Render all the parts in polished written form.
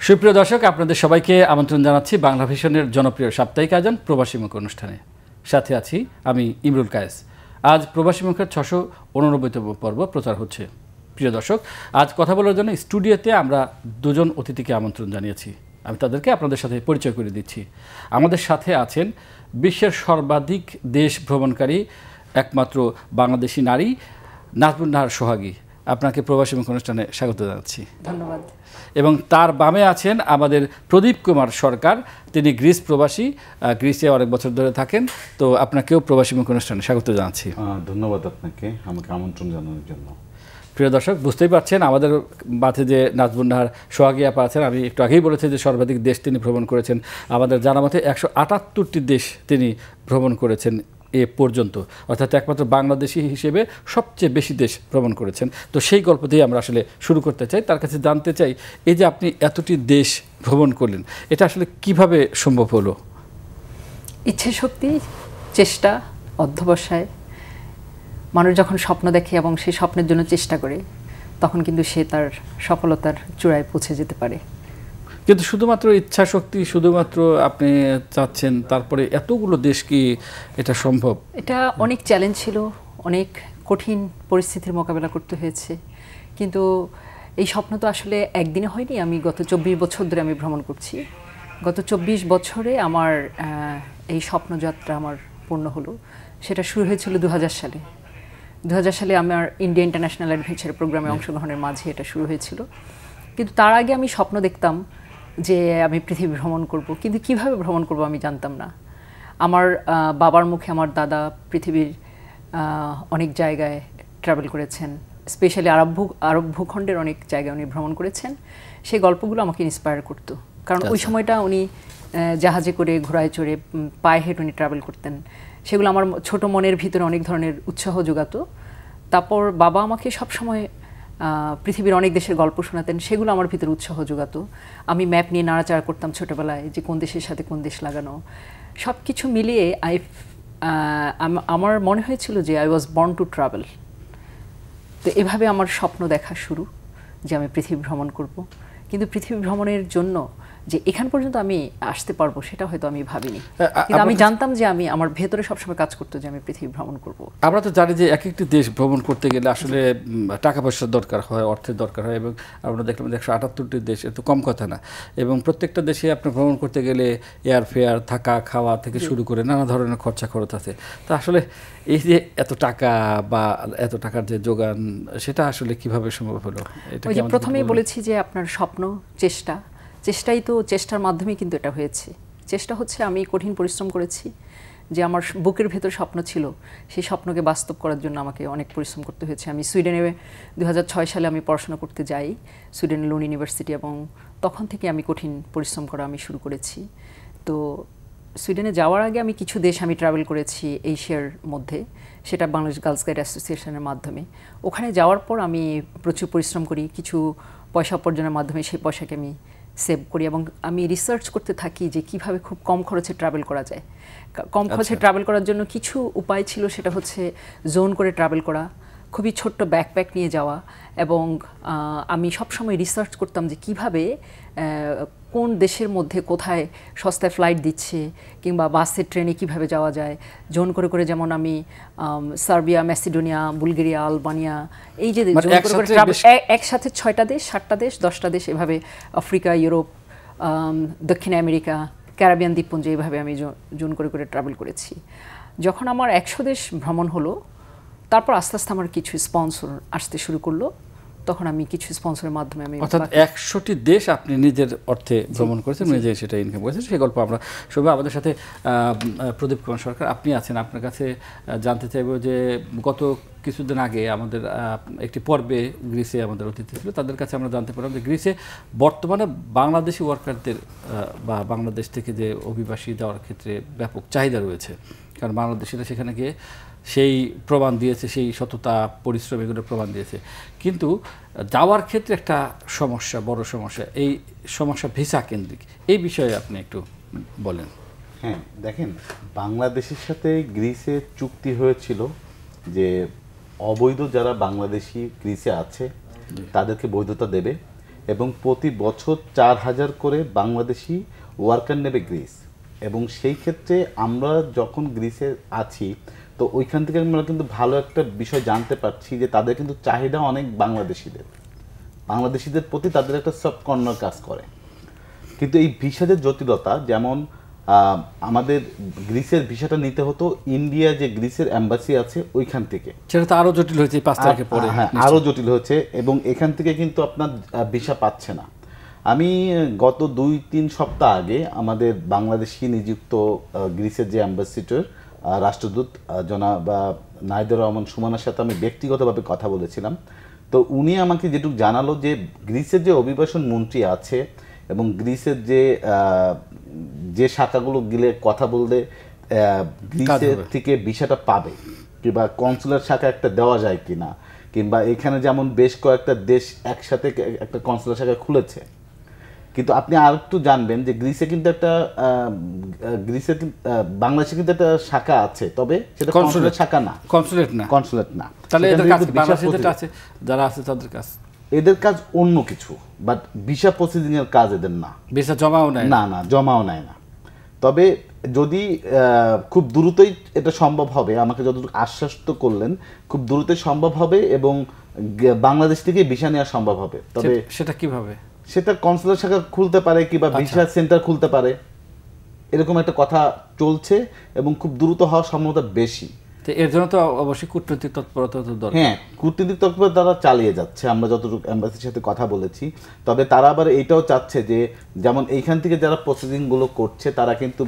সুপ্রিয় দর্শক, আপনাদের সবাইকে আমন্ত্রণ জানাচ্ছি বাংলা ভিশনের জনপ্রিয় সাপ্তাহিক আয়োজন প্রবাসী মুখ অনুষ্ঠানে। সাথে আছি আমি ইমরুল কায়েস। আজ প্রবাসী মুখের 689তম পর্ব প্রচার হচ্ছে। প্রিয় দর্শক, আজ কথা বলার জন্য স্টুডিওতে আমরা দুজন অতিথিকে আমন্ত্রণ জানিয়েছি। আমি তাদেরকে আপনাদের সাথে পরিচয় করে দিচ্ছি। আমাদের সাথে আছেন বিশ্বের সর্বাধিক দেশ ভ্রমণকারী একমাত্র বাংলাদেশি নারী নাজবুন নাহার সোহাগী। আপনাকে প্রবাসী মুখ অনুষ্ঠানে স্বাগত জানাচ্ছি। ধন্যবাদ। এবং তার বামে আছেন আমাদের প্রদীপ কুমার সরকার। তিনি গ্রিস প্রবাসী, গ্রিসে অনেক বছর ধরে থাকেন। তো আপনাকেও প্রবাসী মুখ অনুষ্ঠানে স্বাগত জানাচ্ছি। ধন্যবাদ আপনাকে আমাকে আমন্ত্রণ জানানোর জন্য। প্রিয় দর্শক, বুঝতেই পারছেন আমাদের মাঝে যে নাজবুন নাহার সোহাগী আপা আছেন। আমি একটু আগেই বলেছি যে সর্বাধিক দেশ তিনি ভ্রমণ করেছেন। আমাদের জানা মতে 178টি দেশ তিনি ভ্রমণ করেছেন এ পর্যন্ত, অর্থাৎ একমাত্র বাংলাদেশি হিসেবে সবচেয়ে বেশি দেশ ভ্রমণ করেছেন। তো সেই গল্প দিয়ে আমরা আসলে শুরু করতে চাই। তার কাছে জানতে চাই, এই যে আপনি এতটি দেশ ভ্রমণ করলেন, এটা আসলে কিভাবে সম্ভব হলো? ইচ্ছে শক্তি, চেষ্টা, অধ্যবসায়। মানুষ যখন স্বপ্ন দেখে এবং সেই স্বপ্নের জন্য চেষ্টা করে, তখন কিন্তু সে তার সফলতার চূড়ায় পৌঁছে যেতে পারে। কিন্তু শুধুমাত্র ইচ্ছা শক্তি, শুধুমাত্র আপনি চাচ্ছেন, তারপরে এতগুলো দেশ কি এটা সম্ভব? এটা অনেক চ্যালেঞ্জ ছিল, অনেক কঠিন পরিস্থিতির মোকাবেলা করতে হয়েছে। কিন্তু এই স্বপ্ন তো আসলে একদিনে হয়নি। আমি গত 24 বছর ধরে আমি ভ্রমণ করছি। গত 24 বছরে আমার এই স্বপ্নযাত্রা আমার পূর্ণ হলো। সেটা শুরু হয়েছিল 2000 সালে। 2000 সালে আমার ইন্ডিয়া ইন্টারন্যাশনাল অ্যাডভেঞ্চার প্রোগ্রামে অংশগ্রহণের মাঝে এটা শুরু হয়েছিল। কিন্তু তার আগে আমি স্বপ্ন দেখতাম যে আমি পৃথিবী ভ্রমণ করব, কিন্তু কিভাবে ভ্রমণ করব আমি জানতাম না। আমার বাবার মুখে আমার দাদা পৃথিবীর অনেক জায়গায় ট্রাভেল করেছেন, স্পেশালি আরব ভূখণ্ডের অনেক জায়গায় উনি ভ্রমণ করেছেন। সেই গল্পগুলো আমাকে ইন্সপায়ার করতো, কারণ ওই সময়টা উনি জাহাজে করে, ঘোড়ায় চড়ে, পায়ে হেঁটে উনি ট্রাভেল করতেন। সেগুলো আমার ছোট মনের ভিতরে অনেক ধরনের উৎসাহ যোগাতো। তারপর বাবা আমাকে সবসময় পৃথিবীর অনেক দেশের গল্প শোনাতেন, সেগুলো আমার ভিতরে উৎসাহ যোগাতো। আমি ম্যাপ নিয়ে নাড়াচাড়া করতাম ছোটোবেলায়, যে কোন দেশের সাথে কোন দেশ লাগানো। সব কিছু মিলিয়ে আমার মনে হয়েছিল যে I was born to travel. তো এভাবে আমার স্বপ্ন দেখা শুরু, যে আমি পৃথিবী ভ্রমণ করব। কিন্তু পৃথিবী ভ্রমণের জন্য যে এখান পর্যন্ত আমি আসতে পারবো, সেটা হয়তো আমি ভাবিনি। কিন্তু আমি জানতাম যে আমার ভেতরে সবসময় কাজ করতো যে আমি পৃথিবী ভ্রমণ করব। আমরা তো জানি যে এক একটি দেশ ভ্রমণ করতে গেলে আসলে টাকা পয়সার দরকার হয়, অর্থের দরকার হয়, এবং আমরা দেখলাম 178টি দেশ, এত কম কথা না। এবং প্রত্যেকটা দেশে আপনি ভ্রমণ করতে গেলে এয়ার ফেয়ার, থাকা খাওয়া থেকে শুরু করে নানা ধরনের খরচা খরচ আছে। তো আসলে এই যে এত টাকা বা এত টাকার যে যোগান, সেটা আসলে কিভাবে সম্ভব হলো? ওই যে প্রথমেই বলেছি যে আপনার স্বপ্ন, চেষ্টাই তো, চেষ্টার মাধ্যমেই কিন্তু এটা হয়েছে। চেষ্টা হচ্ছে আমি কঠিন পরিশ্রম করেছি। যে আমার বুকের ভেতর স্বপ্ন ছিল, সেই স্বপ্নকে বাস্তব করার জন্য আমাকে অনেক পরিশ্রম করতে হয়েছে। আমি সুইডেনে 2006 সালে আমি পড়াশোনা করতে যাই, সুইডেনের লুন ইউনিভার্সিটি, এবং তখন থেকে আমি কঠিন পরিশ্রম করা আমি শুরু করেছি। তো সুইডেনে যাওয়ার আগে আমি কিছু দেশ আমি ট্রাভেল করেছি এশিয়ার মধ্যে, সেটা বাংলাদেশ গার্লস গাইড অ্যাসোসিয়েশনের মাধ্যমে। ওখানে যাওয়ার পর আমি প্রচুর পরিশ্রম করি, কিছু পয়সা উপার্জনের মাধ্যমে সেই পয়সাকে আমি সেভ করি, এবং আমি রিসার্চ করতে থাকি যে কিভাবে খুব কম খরচে ট্রাভেল করা যায়। কম খরচে ট্রাভেল করার জন্য কিছু উপায় ছিল, সেটা হচ্ছে জোন করে ট্রাভেল করা, খুবই ছোট্ট ব্যাকপ্যাক নিয়ে যাওয়া। এবং আমি সবসময় রিসার্চ করতাম যে কিভাবে কোন দেশের মধ্যে কোথায় সস্তায় ফ্লাইট দিচ্ছে, কিংবা বাসে ট্রেনে কিভাবে যাওয়া যায়। জোন করে করে, যেমন আমি সার্বিয়া, ম্যাসিডোনিয়া, বুলগেরিয়া, আলবানিয়া, এই যে একসাথে 6টা দেশ, 7টা দেশ, 10টা দেশ, এভাবে আফ্রিকা, ইউরোপ, দক্ষিণ আমেরিকা, ক্যারিবিয়ান দ্বীপপুঞ্জ, এইভাবে আমি জোন করে করে ট্রাভেল করেছি। যখন আমার 100 দেশ ভ্রমণ হলো, তারপর আস্তে আস্তে আমার কিছু স্পন্সর আসতে শুরু করলো। তখন আমি কিছু স্পন্সরের মাধ্যমে আমি, অর্থাৎ 100টি দেশ আপনি নিজের অর্থে ভ্রমণ করেছেন, নিজে সেটা ইনকাম করেছেন। সেই গল্প আমরা সবাই, আমাদের সাথে প্রদীপ কুমার সরকার আপনি আছেন। আপনার কাছে জানতে চাইব যে গত কিছুদিন আগে আমাদের একটি পর্বে গ্রিসে আমাদের অতিথি ছিল, তাদের কাছে আমরা জানতে পারলাম যে গ্রিসে বর্তমানে বাংলাদেশি ওয়ার্কারদের বা বাংলাদেশ থেকে যে অভিবাসী যাওয়ার ক্ষেত্রে ব্যাপক চাহিদা রয়েছে। কারণ বাংলাদেশিরা সেখানে গিয়ে সেই প্রমাণ দিয়েছে, সেই সততা, পরিশ্রম, এগুলোর প্রমাণ দিয়েছে। কিন্তু যাওয়ার ক্ষেত্রে একটা সমস্যা, বড় সমস্যা, এই সমস্যা ভিসা কেন্দ্রিক। এই বিষয়ে আপনি একটু বলেন। হ্যাঁ, দেখেন, বাংলাদেশের সাথে গ্রিসের চুক্তি হয়েছিল যে অবৈধ যারা বাংলাদেশি গ্রিসে আছে তাদেরকে বৈধতা দেবে, এবং প্রতি বছর 4,000 করে বাংলাদেশি ওয়ার্কার নেবে গ্রিস। এবং সেই ক্ষেত্রে আমরা যখন গ্রিসে আছি তো ওইখান থেকে আমরা কিন্তু ভালো একটা বিষয় জানতে পারছি যে তাদের কিন্তু চাহিদা অনেক বাংলাদেশিদের প্রতি তাদের একটা সফট কর্নার কাজ করে। কিন্তু এই ভিসাদের জটিলতা, যেমন আমাদের গ্রিসের ভিসাটা নিতে হতো ইন্ডিয়া যে গ্রিসের এম্বাসি আছে ওইখান থেকে, সেটা তো আরো জটিল হয়েছে 5 তারিখের পরে। হ্যাঁ, আরো জটিল হচ্ছে এবং এখান থেকে কিন্তু আপনার ভিসা পাচ্ছে না। আমি গত 2-3 সপ্তাহ আগে আমাদের বাংলাদেশি নিযুক্ত গ্রিসের যে অ্যাম্বাসিডর রাষ্ট্রদূত জনাব নাহিদুর রহমান সুমনের সাথে আমি ব্যক্তিগতভাবে কথা বলেছিলাম। তো উনি আমাকে যেটুকু জানালো যে গ্রিসের যে অভিবাসন মন্ত্রী আছে এবং গ্রিসের যে শাখাগুলো গেলে কথা বললে গ্রিসের থেকে ভিসাটা পাবে, কিংবা কনসুলার শাখা একটা দেওয়া যায় কিনা, কিংবা এখানে যেমন বেশ কয়েকটা দেশ একসাথে একটা কনসুলার শাখা খুলেছে। কিন্তু আপনি আর একটু জানবেন যে গ্রিসে কিন্তু একটা বাংলাদেশে কিন্তু একটা শাখা আছে, তবে সেটা কনসুলেট শাখা না, কনসুলেট না। তাহলে এদের কাছে বাংলাদেশে যেটা আছে, যারা আছে তাদের কাছে এদের কাজ অন্য কিছু, বাট ভিসা প্রসিডিং এর কাজ এদের না। ভিসা জমাও নেয় না, জমাও নেয় না। তবে যদি খুব দ্রুতই এটা সম্ভব হবে, আমাকে যতটুকু আশ্বাস তো করলেন, খুব দ্রুতই সম্ভব হবে এবং বাংলাদেশ থেকে ভিসা নেওয়া সম্ভব হবে। তবে সেটা কিভাবে? সেটা কনসুলার শাখা খুলতে পারে কিংবা ভিসা সেন্টার খুলতে পারে, এরকম একটা কথা চলছে এবং খুব দ্রুত হওয়ার সম্ভাবনা বেশি। এর জন্য তো অবশ্যই কূটনৈতিক তৎপরতা দরকার। হ্যাঁ, কূটনৈতিক তৎপরতা তারা চালিয়ে যাচ্ছে, আমরা যতটুকু এম্বাসির সাথে কথা বলেছি। তবে তারা আবার এটাও চাচ্ছে যে যেমন এইখান থেকে যারা প্রসেসিংগুলো করছে তারা কিন্তু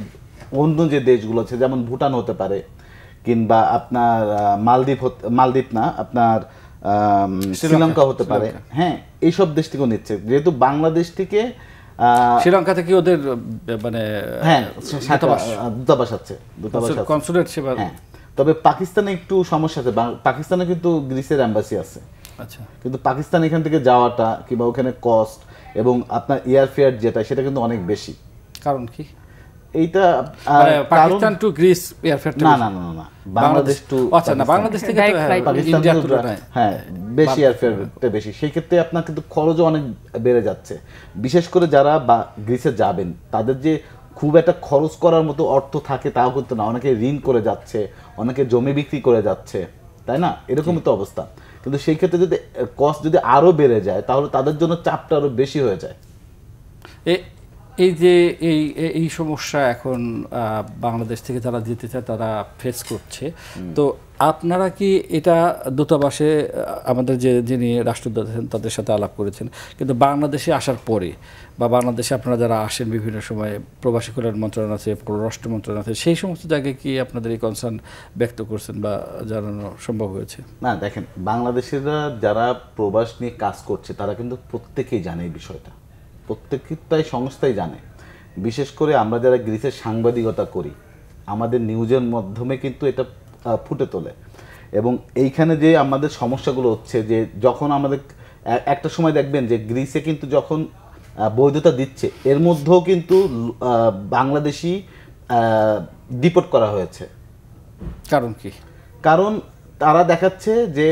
অন্য যে দেশগুলো আছে, যেমন ভুটান হতে পারে কিংবা আপনার মালদ্বীপ না, আপনার শ্রীলঙ্কা হতে পারে, হ্যাঁ, এইসব দেশ থেকেও নিচ্ছে। যেহেতু বাংলাদেশ থেকে শ্রীলঙ্কা থেকে ওদের মানে হ্যাঁ দূতাবাস আছে, কনসুলেট সেবা। হ্যাঁ, তবে পাকিস্তানে একটু সমস্যা আছে। পাকিস্তানে কিন্তু গ্রিসের এম্বাসি আছে, আচ্ছা, কিন্তু পাকিস্তান এখান থেকে যাওয়াটা কিংবা ওখানে কস্ট এবং আপনার এয়ারফেয়ার যেটা সেটা কিন্তু অনেক বেশি। কারণ কি এইটা পাকিস্তান টু গ্রিস এয়ারফেয়ার? না, বাংলাদেশ টু, আচ্ছা, না, বাংলাদেশ থেকে পাকিস্তান, হ্যাঁ, বেশি এয়ারফেয়ারটা বেশি। সেই ক্ষেত্রে আপনার কিন্তু খরচও অনেক বেড়ে যাচ্ছে। বিশেষ করে যারা গ্রিসে যাবেন তাদের যে খুব একটা খরচ করার মতো অর্থ থাকে তাও কিন্তু না। অনেকে ঋণ করে যাচ্ছে, অনেকে জমি বিক্রি করে যাচ্ছে, তাই না? এরকমই তো অবস্থা। কিন্তু সেই ক্ষেত্রে যদি কস্ট যদি আরো বেড়ে যায় তাহলে তাদের জন্য চাপটা আরো বেশি হয়ে যায়। এই যে এই সমস্যা এখন বাংলাদেশ থেকে যারা যেতে চায় তারা ফেস করছে, তো আপনারা কি এটা দূতাবাসে আমাদের যিনি রাষ্ট্রদূত আছেন তাদের সাথে আলাপ করেছেন, কিন্তু বাংলাদেশে আসার পরে বা বাংলাদেশে আপনারা যারা আসেন বিভিন্ন সময়, প্রবাসী কল্যাণ মন্ত্রণালয় আছে, পররাষ্ট্র মন্ত্রণালয় আছে, সেই সমস্ত জায়গায় কি আপনাদের এই কনসার্ন ব্যক্ত করছেন বা জানানো সম্ভব হয়েছে? না, দেখেন, বাংলাদেশিরা যারা প্রবাস নিয়ে কাজ করছে তারা কিন্তু প্রত্যেকেই জানে এই বিষয়টা, প্রত্যেকটাই সংস্থাই জানে। বিশেষ করে আমরা যারা গ্রিসের সাংবাদিকতা করি, আমাদের নিউজের মাধ্যমে কিন্তু এটা ফুটে তোলে। এবং এইখানে যে আমাদের সমস্যাগুলো হচ্ছে, যে যখন আমাদের একটা সময় দেখবেন যে গ্রিসে কিন্তু যখন বৈধতা দিচ্ছে এর মধ্যেও কিন্তু বাংলাদেশি ডিপোর্ট করা হয়েছে। কারণ কি? কারণ তারা দেখাচ্ছে যে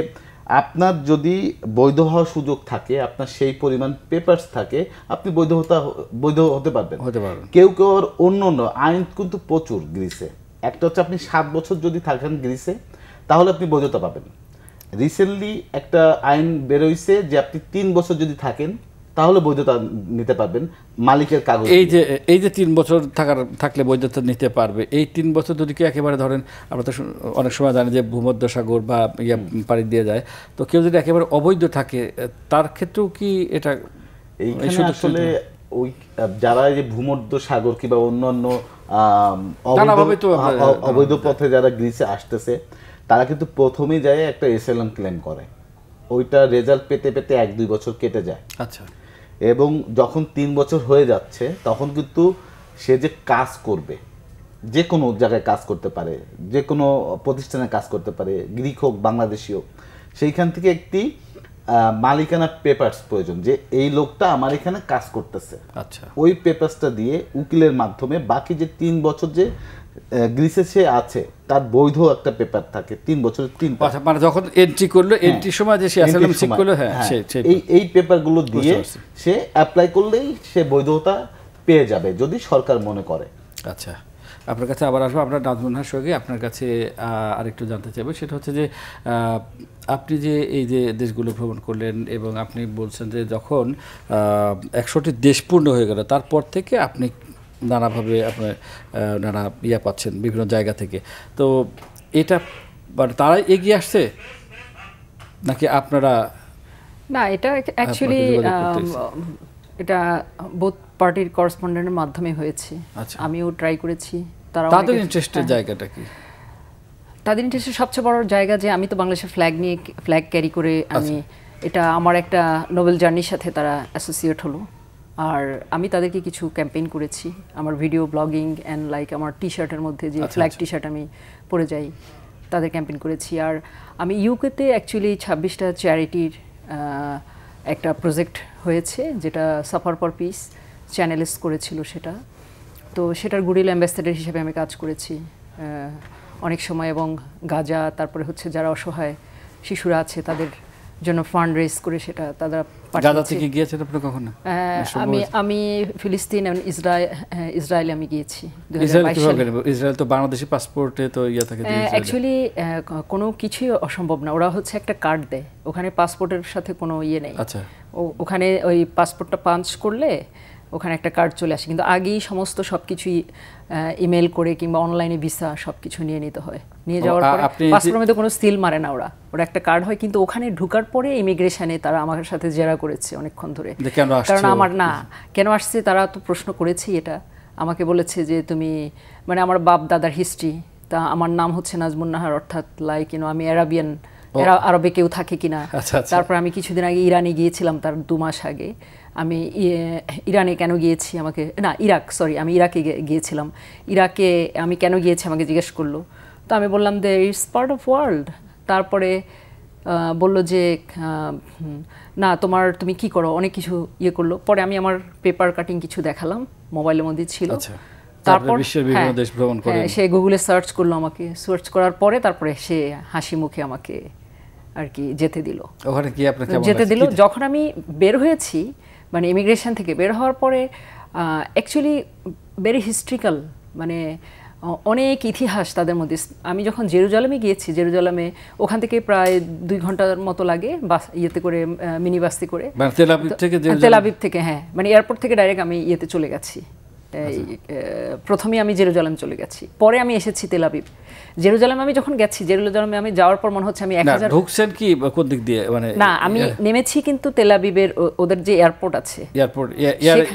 আপনার যদি বৈধ হওয়ার সুযোগ থাকে, আপনার সেই পরিমাণ পেপারস থাকে, আপনি বৈধ হতে পারবেন। কেউ অন্য আইন কিন্তু প্রচুর গ্রিসে। একটা হচ্ছে আপনি 7 বছর যদি থাকেন গ্রিসে তাহলে আপনি বৈধতা পাবেন। রিসেন্টলি একটা আইন বেরোইছে যে আপনি 3 বছর যদি থাকেন তাহলে বৈধতা নিতে পারবেন মালিকের কাগজ। এই যে 3 বছর থাকলে বৈধতা নিতে পারবে, এই 3 বছর যদি কি একেবারে ধরেন, আমরা তো অনেক সময় জানি যে ভূমধ্যসাগর বা পাড়ি দিয়ে যায়, তো কেউ যদি একেবারে অবৈধ থাকে তার ক্ষেত্রেও কি এটা? এইখানে আসলে ওই যারা এই যে ভূমধ্যসাগর কিংবা অন্যান্য অবৈধ পথে যারা গ্রিসে আসতেছে তারা কিন্তু প্রথমেই যায় একটা এসএলএম ক্লেম করে, ওইটা রেজাল্ট পেতে পেতে 1-2 বছর কেটে যায়। আচ্ছা। এবং যখন 3 বছর হয়ে যাচ্ছে তখন কিন্তু সে যে কাজ করবে, যে কোনো জায়গায় কাজ করতে পারে, যে কোনো প্রতিষ্ঠানে কাজ করতে পারে, গ্রিক হোক বাংলাদেশি হোক, সেইখান থেকে একটি মালিকানা পেপারস প্রয়োজন যে এই লোকটা আমার এখানে কাজ করতেছে। আচ্ছা। ওই পেপারসটা দিয়ে উকিলের মাধ্যমে বাকি যে 3 বছর যে গ্রিসে সে আছে, তার বৈধ একটা পেপার থাকে 3 বছরের 3 আচ্ছা, মানে যখন এন্ট্রি করলো, এন্ট্রির সময় যে সে অ্যাসাইলাম সিক করলো, হ্যাঁ এই পেপারগুলো দিয়ে সে অ্যাপ্লাই করলেই সে বৈধতা পেয়ে যাবে যদি সরকার মনে করে। আচ্ছা, আপনার কাছে আবার আসবো। আমরা নাজমুন নাহার সঙ্গে আপনার কাছে আরেকটু জানতে চাইবো, সেটা হচ্ছে যে আপনি যে এই যে দেশগুলো ভ্রমণ করলেন এবং আপনি বলছেন যে যখন 100টি দেশ পূর্ণ হয়ে গেল তারপর থেকে আপনি নানাভাবে আপনার নানা ইয়া পাচ্ছেন বিভিন্ন জায়গা থেকে, তো এটা মানে তারাই এগিয়ে আসছে নাকি আপনারা? না, এটা অ্যাকচুয়ালি এটা বোথ পার্টির করেসপন্ডেন্টের মাধ্যমে হয়েছে। আমিও ট্রাই করেছি। তাদের ইন্টারেস্টের জায়গাটা কি? তাদের ইন্টারেস্টের সবচেয়ে বড় জায়গা যে আমি তো বাংলাদেশের ফ্ল্যাগ ক্যারি করে আমি, এটা আমার একটা নোবেল জার্নির সাথে তারা অ্যাসোসিয়েট হলো। আর আমি তাদেরকে কিছু ক্যাম্পেইন করেছি, আমার ভিডিও ব্লগিং অ্যান্ড লাইক আমার টি শার্টের মধ্যে যে ফ্ল্যাগ টি শার্ট আমি পরে যাই, তাদের ক্যাম্পেইন করেছি। আর আমি ইউকেতে অ্যাকচুয়ালি 26টা চ্যারিটির একটা প্রজেক্ট হয়েছে যেটা সাফার ফর পিস চ্যানেলস করেছিল সেটা, তো সেটার গুডউইল অ্যাম্বাসেডর হিসেবে আমি কাজ করেছি অনেক সময়। এবং গাজা, তারপরে হচ্ছে যারা অসহায় শিশুরা আছে তাদের জন্য ফান্ড রেজ করে সেটা তারা গাজা থেকে গিয়েছেন আপনি কখনো? আমি ফিলিস্তিন এবং ইসরায়েলে আমি গিয়েছি। ইসরায়েল তো বাংলাদেশি পাসপোর্টে তো ইয়া থাকে। অ্যাকচুয়ালি কোনো কিছুই অসম্ভব না, ওরা হচ্ছে একটা কার্ড দেয়, ওখানে পাসপোর্টের সাথে কোনো ইয়ে নেই। আচ্ছা, ওখানে ওই পাসপোর্টটা পাঞ্চ করলে ওখানে একটা কার্ড চলে আসে, কিন্তু আগেই সমস্ত সব কিছুই ইমেল করে কিংবা অনলাইনে ভিসা সব কিছু নিয়ে নিতে হয়। নিয়ে যাওয়ার পরে পাসপোর্টের মধ্যে কোনো সিল মারে না ওরা একটা কার্ড হয়, কিন্তু ওখানে ঢোকার পরে ইমিগ্রেশনে তারা আমার সাথে জেরা করেছে অনেকক্ষণ ধরে। কারণ আমার না কেন আসছে তারা তো প্রশ্ন করেছে, এটা আমাকে বলেছে যে তুমি মানে আমার বাপ দাদার হিস্ট্রি, তা আমার নাম হচ্ছে নাজমুন নাহার, অর্থাৎ লাইক আমি আরাবিয়ান, আরবে কেউ থাকে কিনা। তারপর আমি কিছুদিন আগে ইরানে গিয়েছিলাম, তার 2 মাস আগে আমি ইরানে কেন গিয়েছি আমাকে, না আমি ইরাকে গিয়েছিলাম, ইরাকে আমি কেন গিয়েছি আমাকে জিজ্ঞেস করলো, তো আমি বললাম যে ইটস পার্ট অফ ওয়ার্ল্ড। তারপরে বললো যে না তুমি কি করো, অনেক কিছু ইয়ে করলো। পরে আমি আমার পেপার কাটিং কিছু দেখালাম, মোবাইলের মধ্যে ছিল। তারপর সে গুগলে সার্চ করলো, আমাকে সার্চ করার পরে তারপরে সে হাসি মুখে আমাকে আর কি যেতে দিল। ওখানে কি আপনাকে যেতে দিল? যখন আমি বের হয়েছি মানে ইমিগ্রেশন থেকে বের হওয়ার পরে অ্যাকচুয়ালি ভেরি হিস্ট্রিক্যাল, মানে অনেক ইতিহাস তাদের মধ্যে। আমি যখন জেরুজালেমে গিয়েছি, জেরুজালেমে ওখান থেকে প্রায় 2 ঘন্টার মতো লাগে বাস ইয়েতে করে, মিনি বাসে করে, তেল আবিব থেকে, হ্যাঁ মানে এয়ারপোর্ট থেকে ডাইরেক্ট আমি ইয়েতে চলে গেছি। প্রথমে আমি জেরুজালেম চলে গেছি, পরে আমি এসেছি তেল আবিব। জেরুজালেম আমি যখন গেছি, জেরুজালেমে আমি যাওয়ার পর মনে হচ্ছে আমি 1000 ঢুকছেন কি কোন দিক দিয়ে, মানে না আমি নেমেছি কিন্তু তেল আবিবের ওদের যে এয়ারপোর্ট আছে,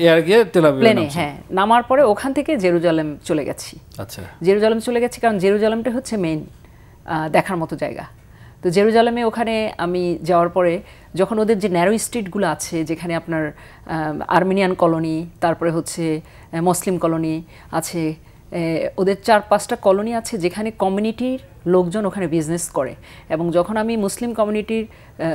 এয়ার গিয়ে তেল আবিব প্লেনে, হ্যাঁ নামার পরে ওখান থেকে জেরুজালেম চলে গেছি। আচ্ছা, জেরুজালেম চলে গেছি কারণ জেরুজালেমটা হচ্ছে মেইন দেখার মতো জায়গা। তো জেরুজালেমে ওখানে আমি যাওয়ার পরে যখন ওদের যে ন্যারো স্ট্রিটগুলো আছে, যেখানে আপনার আর্মেনিয়ান কলোনি, তারপরে হচ্ছে মুসলিম কলোনি আছে, ওদের 4-5টা কলোনি আছে যেখানে কমিউনিটির লোকজন ওখানে বিজনেস করে। এবং যখন আমি মুসলিম কমিউনিটির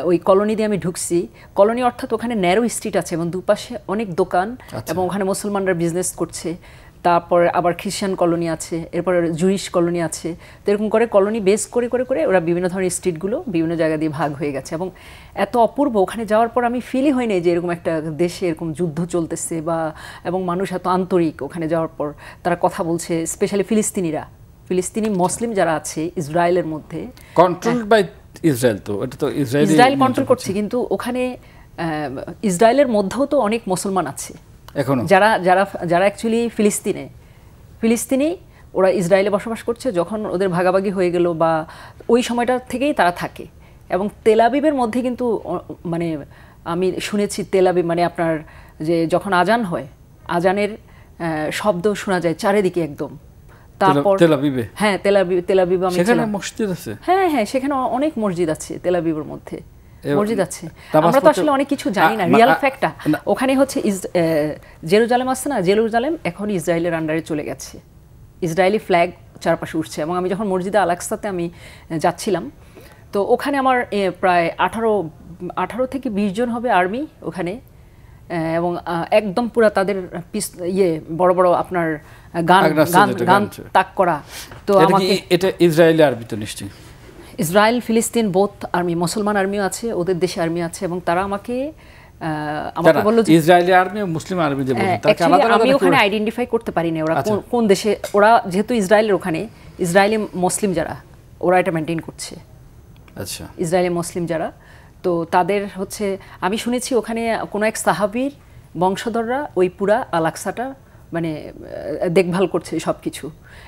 ওই কলোনি দিয়ে আমি ঢুকছি, কলোনি অর্থাৎ ওখানে ন্যারো স্ট্রিট আছে এবং দুপাশে অনেক দোকান, এবং ওখানে মুসলমানরা বিজনেস করছে। তারপর আবার খ্রিস্টান কলোনি আছে, এরপর জুইশ কলোনি আছে। তো এরকম করে কলোনি বেস করে করে করে ওরা বিভিন্ন ধরনের স্ট্রিটগুলো বিভিন্ন জায়গা দিয়ে ভাগ হয়ে গেছে। এবং এত অপূর্ব, ওখানে যাওয়ার পর আমি ফিলই হয়নি যে এরকম একটা দেশে এরকম যুদ্ধ চলতেছে বা, এবং মানুষ এত আন্তরিক। ওখানে যাওয়ার পর তারা কথা বলছে, স্পেশালি ফিলিস্তিনি মুসলিম যারা আছে ইসরায়েলের মধ্যে, কন্ট্রোলড বাই ইসরায়েল। তো এটা তো ইসরায়েল কন্ট্রোল করছে, কিন্তু ওখানে ইসরায়েলের মধ্যেও তো অনেক মুসলমান আছে এখনো, যারা অ্যাকচুয়ালি ফিলিস্তিনি, ওরা ইসরায়েলে বসবাস করছে। যখন ওদের ভাগাভাগি হয়ে গেল বা ওই সময়টা থেকেই তারা থাকে। এবং তেল আবিবের মধ্যে কিন্তু মানে আমি শুনেছি তেল আবিব মানে আপনার যে যখন আজান হয়, আজানের শব্দ শোনা যায় চারিদিকে একদম। তারপর তেল আবিবে, হ্যাঁ তেল আবিব আমি সেখানে মসজিদ আছে, হ্যাঁ সেখানে অনেক মসজিদ আছে তেল আবিবের মধ্যে, মসজিদ আছে। আমরা তো আসলে অনেক কিছু জানি না, রিয়াল ফ্যাক্টটা ওখানে হচ্ছে জেরুজালেম আছে না, জেরুজালেম এখন ইসরায়েলের আন্ডারে চলে গেছে, ইসরায়েলি ফ্ল্যাগ চারপাশে উঠছে। এবং আমি যখন মসজিদে আল আকসাতে আমি যাচ্ছিলাম, তো ওখানে আমার প্রায় 18 থেকে 20 জন হবে আর্মি ওখানে, এবং একদম পুরা তাদের বড় বড় আপনার গান গান তাক করা। তো আমাকে এটা ইসরায়েলি আর্মি তো নিশ্চয়ই, ইসরায়েল ফিলিস্তিন বোথ আর্মি, মুসলমান আর্মিও আছে, ওদের দেশে আর্মি আছে, এবং তারা আমাকে বললো যে ইসরায়েলি আর্মি মুসলিম আর্মি যে বলেন তাকে আলাদা আলাদা আমি ওখানে আইডেন্টিফাই করতে পারি না ওরা কোন দেশে, ওরা যেহেতু ইসরায়েলের ওখানে ইসরায়েলি মুসলিম যারা ওরা এটা মেনটেন করছে। আচ্ছা, ইসরায়েলি মুসলিম যারা, তো তাদের হচ্ছে আমি শুনেছি ওখানে কোনো এক সাহাবীর বংশধররা ওই পুরা আল আকসাটা মানে দেখভাল করছে সব কিছু,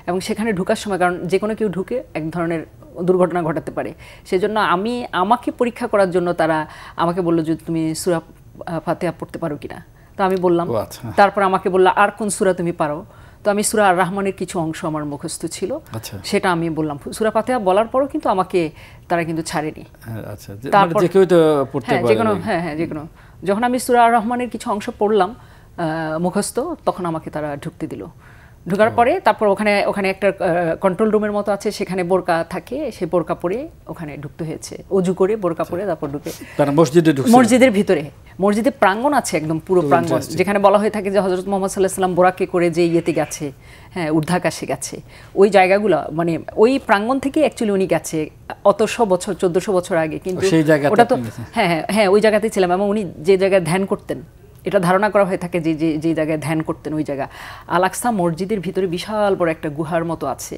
এবং সেখানে ঢোকার সময় কারণ যে কোনো কেউ ঢুকে এক ধরনের দুর্ঘটনা ঘটাতে পারে, সেজন্য আমাকে পরীক্ষা করার জন্য তারা আমাকে বললো যে তুমি সূরা ফাতিহা পড়তে পারো কিনা। তো আমি বললাম, তারপর আমাকে বললো আর কোন সূরা তুমি পারো, তো আমি সূরা আর রহমানের কিছু অংশ আমার মুখস্থ ছিল, সেটা আমি বললাম। সূরা ফাতিহা বলার পরও কিন্তু আমাকে তারা কিন্তু ছাড়েনি। আচ্ছা, তারপর যে কেউ তো পড়তে পারে, যেকোনো যেকোনো, যখন আমি সূরা আর রহমানের কিছু অংশ পড়লাম মুখস্থ, তখন আমাকে তারা ঢুকতে দিল। ঢোকার পরে তারপর ওখানে একটা কন্ট্রোল রুমের মতো আছে, সেখানে বোরকা থাকে, সেই বোরকা পরে ওখানে ঢুকতে হয়েছে, অজু করে বোরকা পরে তারপর ঢুকে মসজিদের ভিতরে। মসজিদের প্রাঙ্গণ আছে, একদম পুরো প্রাঙ্গণ, যেখানে বলা হয়ে থাকে যে হযরত মুহাম্মদ সাল্লাল্লাহু আলাইহি ওয়াসাল্লাম বোরাকে করে যে ইয়েতে গেছে, হ্যাঁ ঊর্ধ্বাকাশে গেছে, ওই জায়গাগুলো মানে ওই প্রাঙ্গণ থেকে অ্যাকচুয়ালি উনি গেছে অতশো বছর 1400 বছর আগে, কিন্তু ওটা তো হ্যাঁ ওই জায়গাতেই ছিলাম, এবং উনি যে জায়গায় ধ্যান করতেন এটা ধারণা করা হয়ে থাকে যে জায়গায় ধ্যান করতেন ওই জায়গা আল আকসা মসজিদের ভিতরে বিশাল বড় একটা গুহার মতো আছে,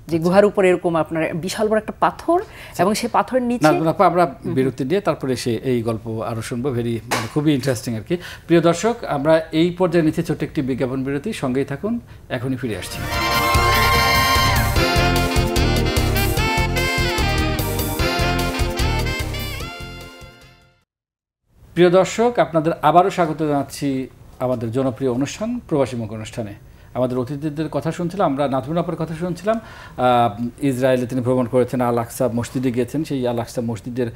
যে গুহার উপরে এরকম আপনার বিশাল বড় একটা পাথর, এবং সেই পাথরের নিচে আমরা বিরতি দিয়ে তারপরে এই গল্প আরো শুনবো, খুবই ইন্টারেস্টিং আর কি। প্রিয় দর্শক, আমরা এই পর্যায়ে নিচে ছোট্ট একটি বিজ্ঞাপন বিরতি, সঙ্গেই থাকুন, এখনই ফিরে আসছি। প্রিয় দর্শক, আপনাদের আবারও স্বাগত জানাচ্ছি আমাদের জনপ্রিয় অনুষ্ঠান প্রবাসী মুখ অনুষ্ঠানে। আমাদের অতিথিদের কথা শুনছিলাম, আমরা নাজমুন আপার কথা শুনছিলাম, ইসরায়েলে তিনি ভ্রমণ করেছেন, আল আকসা মসজিদে গিয়েছেন, সেই আল আকসা মসজিদের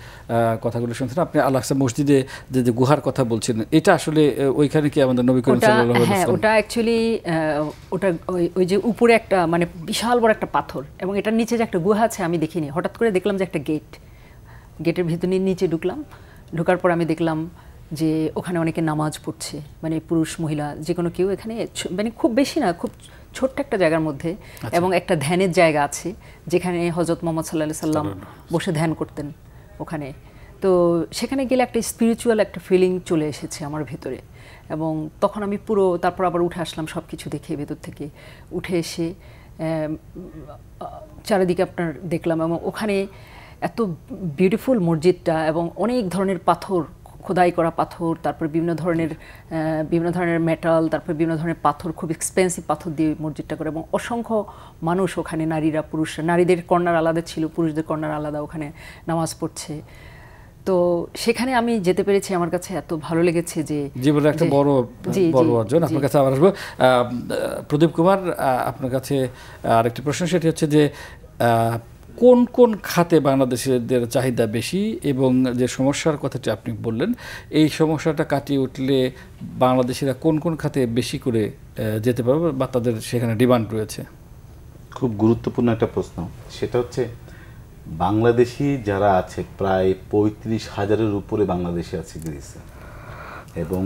কথাগুলো শুনছিলাম। আপনি আল আকসা মসজিদে যে গুহার কথা বলছেন, এটা আসলে ওইখানে কি আমাদের নবী করিম সাল্লাল্লাহু আলাইহি ওয়াসাল্লাম? ওটা অ্যাকচুয়ালি ওটা ওই যে উপরে একটা মানে বিশাল বড় একটা পাথর, এবং এটার নিচে যে একটা গুহা আছে আমি দেখিনি, হঠাৎ করে দেখলাম যে একটা গেটের ভিতরে নিচে ঢোকার পর আমি দেখলাম যে ওখানে অনেকে নামাজ পড়ছে, মানে পুরুষ মহিলা যে কোনো কেউ এখানে, মানে খুব বেশি না, খুব ছোট্ট একটা জায়গার মধ্যে, এবং একটা ধ্যানের জায়গা আছে যেখানে হযরত মুহাম্মদ সাল্লাল্লাহু আলাইহি সাল্লাম বসে ধ্যান করতেন ওখানে। তো সেখানে গেলে একটা স্পিরিচুয়াল একটা ফিলিং চলে এসেছে আমার ভেতরে, এবং তখন আমি তারপর আবার উঠে আসলাম সব কিছু দেখে, ভেতর থেকে উঠে এসে চারিদিকে আপনার দেখলাম, এবং ওখানে এত বিউটিফুল মসজিদটা, এবং অনেক ধরনের পাথর, খোদাই করা পাথর, তারপর বিভিন্ন ধরনের মেটাল, তারপর বিভিন্ন ধরনের পাথর, খুব এক্সপেন্সিভ পাথর দিয়ে মসজিদটা করে, এবং অসংখ্য মানুষ ওখানে, নারীরা পুরুষরা, নারীদের কর্নার আলাদা ছিল, পুরুষদের কর্নার আলাদা, ওখানে নামাজ পড়ছে। তো সেখানে আমি যেতে পেরেছি, আমার কাছে এত ভালো লেগেছে যে জীবনের একটা বড় অর্জন। আপনার কাছে আবার আসবো। প্রদীপ কুমার, আপনার কাছে আরেকটি প্রশ্ন, সেটি হচ্ছে যে কোন কোন খাতে বাংলাদেশিদের চাহিদা বেশি, এবং যে সমস্যার কথাটি আপনি বললেন, এই সমস্যাটা কাটিয়ে উঠলে বাংলাদেশিরা কোন কোন খাতে বেশি করে যেতে পারবে বা তাদের সেখানে ডিমান্ড রয়েছে? খুব গুরুত্বপূর্ণ একটা প্রশ্ন। সেটা হচ্ছে বাংলাদেশি যারা আছে প্রায় 35,000-এর উপরে বাংলাদেশি আছে গ্রিসে, এবং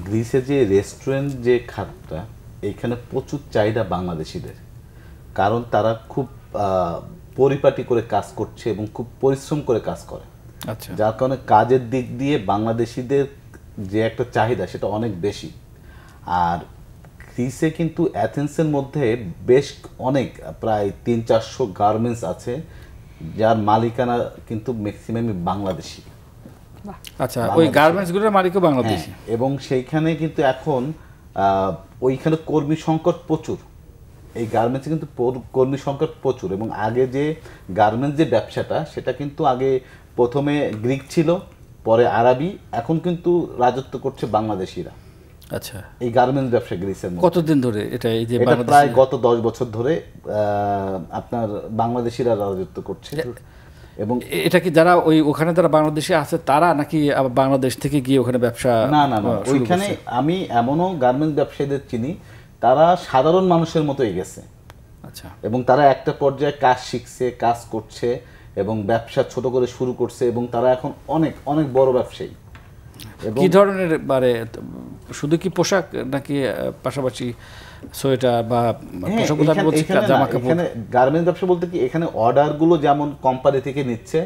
গ্রিসে যে রেস্টুরেন্ট যে খাতটা, এইখানে প্রচুর চাহিদা বাংলাদেশিদের, কারণ তারা খুব পরিপাটি করে কাজ করছে এবং খুব পরিশ্রম করে কাজ করে। আচ্ছা, যার কারণে কাজের দিক দিয়ে বাংলাদেশিদের যে একটা চাহিদা সেটা অনেক বেশি। আর গ্রিসে কিন্তু অ্যাথেন্সের মধ্যে বেশ অনেক, প্রায় 300-400 গার্মেন্টস আছে, যার মালিকানা কিন্তু ম্যাক্সিমামই বাংলাদেশি। আচ্ছা, ওই গার্মেন্টসগুলোর মালিকও বাংলাদেশি, এবং সেইখানে কিন্তু এখন ওইখানে কর্মী সংকট প্রচুর। এই গার্মেন্টসে কিন্তু কর্মী সংকট প্রচুর, এবং আগে যে গার্মেন্টস যে ব্যবসাটা, সেটা কিন্তু আগে প্রথমে গ্রিক ছিল, পরে আরবি, এখন কিন্তু রাজত্ব করছে বাংলাদেশিরা। আচ্ছা, এই গার্মেন্টস ব্যবসা গ্রিসের কতদিন ধরে এটা? এই যে প্রায় গত 10 বছর ধরে আপনার বাংলাদেশিরা রাজত্ব করছে। এবং এটা কি যারা ওখানে যারা বাংলাদেশে আছে তারা, নাকি বাংলাদেশ থেকে গিয়ে ওখানে ব্যবসা? না, ওইখানে আমি এমনও গার্মেন্টস ব্যবসায়ীদের চিনি, তারা সাধারণ মানুষের মতোই গেছে। আচ্ছা, এবং তারা একটা পর্যায়ে কাজ শিখছে, কাজ করছে, এবং ব্যবসা ছোট করে শুরু করছে, এবং তারা এখন অনেক অনেক বড় ব্যবসায়ী। কি ধরনের শুধু কি পোশাক নাকি পাশাপাশি সোয়েটার বা হ্যাঁ, পোশাক কথা বলছি, জামা কাপড়? এখানে গার্মেন্টস ব্যবসা বলতে কি, এখানে অর্ডারগুলো যেমন কোম্পানি থেকে নিচ্ছে,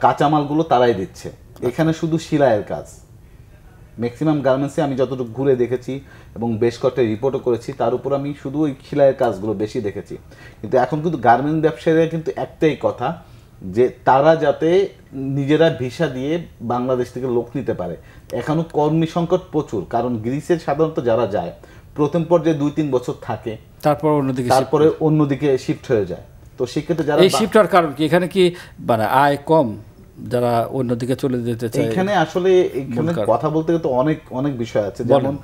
কাঁচামালগুলো তারাই দিচ্ছে, এখানে শুধু সেলাইয়ের কাজ। ম্যাক্সিমাম গার্মেন্টসে আমি যতটুকু ঘুরে দেখেছি এবং বেশ কয়েকটা রিপোর্টও করেছি, তার উপর আমি শুধু ওই সেলাইয়ের কাজগুলো বেশি দেখেছি। কিন্তু এখন কিন্তু গার্মেন্টস ব্যবসায়ীরা কিন্তু একটাই কথা, যে তারা যাতে নিজেরা ভিসা দিয়ে বাংলাদেশ থেকে লোক নিতে পারে। এখনও কর্মী সংকট প্রচুর, কারণ গ্রিসে সাধারণত যারা যায় প্রথম পর্যায়ে 2-3 বছর থাকে, তারপরে অন্যদিকে শিফট হয়ে যায়। তো সেক্ষেত্রে যারা এই শিফট হওয়ার কারণ কি? এখানে কি মানে আয় কম, যারা অন্যদিকে চলে যেতে চায়? এখানে আসলে এখানে কথা বলতে গেলে তো অনেক অনেক বিষয় আছে। যেমন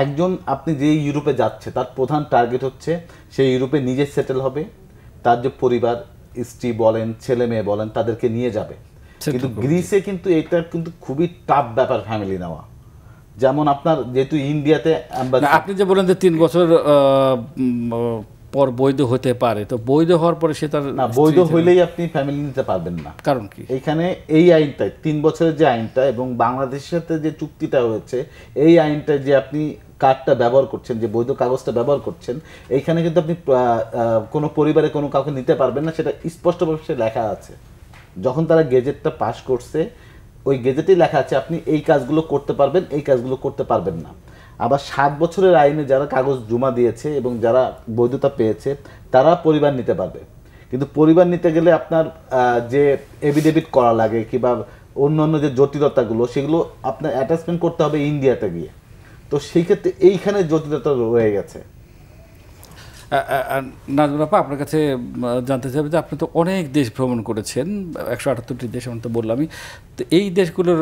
একজন আপনি যে ইউরোপে যাচ্ছে তার প্রধান টার্গেট হচ্ছে সেই ইউরোপে নিজে সেটেল হবে, তার যে পরিবার, স্ত্রী বলেন, ছেলে মেয়ে বলেন, তাদেরকে নিয়ে যাবে। কিন্তু গ্রিসে কিন্তু এটা কিন্তু খুবই টাফ ব্যাপার ফ্যামিলি নেওয়া। যেমন আপনার যেহেতু ইন্ডিয়াতে আপনি যে বলেন যে 3 বছর পর বৈধ হতে পারে, তো বৈধ হওয়ার পরে সে তার না, বৈধ হইলেই আপনি ফ্যামিলি নিতে পারবেন না। কারণ কি? এইখানে এই আইনটা 3 বছরের যে আইনটা এবং বাংলাদেশের সাথে যে চুক্তিটা হয়েছে, এই আইনটা যে আপনি কার্ডটা ব্যবহার করছেন, যে বৈধ কাগজটা ব্যবহার করছেন, এইখানে কিন্তু আপনি কোনো পরিবারে কোনো কাউকে নিতে পারবেন না, সেটা স্পষ্টভাবে লেখা আছে। যখন তারা গেজেটটা পাস করছে, ওই গেজেটেই লেখা আছে আপনি এই কাজগুলো করতে পারবেন, এই কাজগুলো করতে পারবেন না। আবার 7 বছরের আইনে যারা কাগজ জমা দিয়েছে এবং যারা বৈধতা পেয়েছে তারা পরিবার নিতে পারবে। কিন্তু পরিবার নিতে গেলে আপনার যে এফিডেভিট করা লাগে কিংবা অন্যান্য যে জটিলতাগুলো, সেগুলো আপনার অ্যাটাচমেন্ট করতে হবে ইন্ডিয়াতে গিয়ে। তো সেই ক্ষেত্রে এইখানে জটিলতা রয়ে গেছে। নাজমুল আপা, আপনার কাছে জানতে চাইবে যে আপনি তো অনেক দেশ ভ্রমণ করেছেন, 178টি দেশ আমি তো বললামই। তো এই দেশগুলোর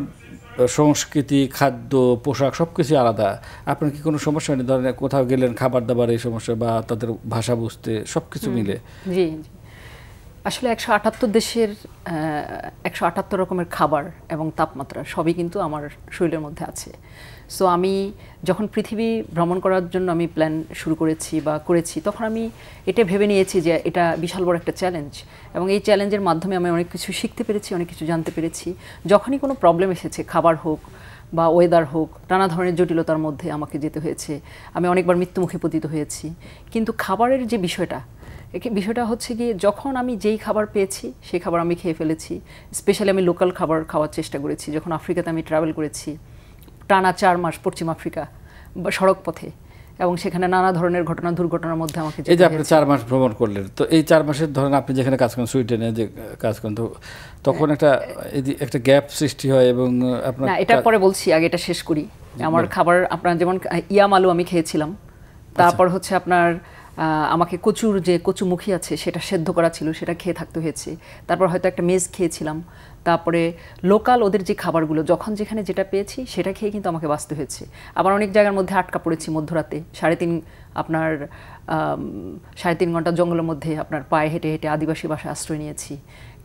সংস্কৃতি, খাদ্য, পোশাক সব কিছু আলাদা। আপনার কি কোনো সমস্যা নেই? ধরেন কোথাও গেলেন, খাবার দাবার এই সমস্যা বা তাদের ভাষা বুঝতে সব কিছু মিলে? জি জি, আসলে 178 দেশের 178 রকমের খাবার এবং তাপমাত্রা সবই কিন্তু আমার শরীরের মধ্যে আছে। সো আমি যখন পৃথিবী ভ্রমণ করার জন্য আমি প্ল্যান শুরু করেছি বা করেছি, তখন আমি এটা ভেবে নিয়েছি যে এটা বিশাল বড় একটা চ্যালেঞ্জ, এবং এই চ্যালেঞ্জের মাধ্যমে আমি অনেক কিছু শিখতে পেরেছি, অনেক কিছু জানতে পেরেছি। যখনই কোনো প্রবলেম এসেছে, খাবার হোক বা ওয়েদার হোক, নানা ধরনের জটিলতার মধ্যে আমাকে যেতে হয়েছে, আমি অনেকবার মৃত্যুমুখে পতিত হয়েছি। কিন্তু খাবারের যে বিষয়টা হচ্ছে গিয়ে, যখন আমি যেই খাবার পেয়েছি সেই খাবার আমি খেয়ে ফেলেছি। স্পেশালি আমি লোকাল খাবার খাওয়ার চেষ্টা করেছি। যখন আফ্রিকাতে আমি ট্রাভেল করেছি টানা 4 মাস পশ্চিম আফ্রিকা বা সড়ক পথে, এবং সেখানে নানা ধরনের দুর্ঘটনার মধ্যে আমাকে এই যে আপনি 4 মাস ভ্রমণ করলেন, তো এই 4 মাসের ধরেন আপনি যেখানে কাজ করেন, সুইডেনে যে কাজ করেন, তো তখন একটা গ্যাপ সৃষ্টি হয় এবং আপনার না, এটা পরে বলছি, আগে এটা শেষ করি। আমার খাবার আপনার যেমন ইয়াম আলু আমি খেয়েছিলাম, তারপর হচ্ছে আপনার আমাকে কচুমুখী আছে সেটা সেদ্ধ করা ছিল, সেটা খেয়ে থাকতে হয়েছে। তারপর হয়তো একটা মেজ খেয়েছিলাম। তারপরে লোকাল ওদের যে খাবারগুলো যখন যেখানে যেটা পেয়েছি সেটা খেয়ে কিন্তু আমাকে বাঁচতে হয়েছে। আবার অনেক জায়গার মধ্যে আটকা পড়েছি মধ্যরাতে, 3.5 ঘন্টা জঙ্গলের মধ্যে আপনার পায়ে হেঁটে হেঁটে আদিবাসী বাসায় আশ্রয় নিয়েছি।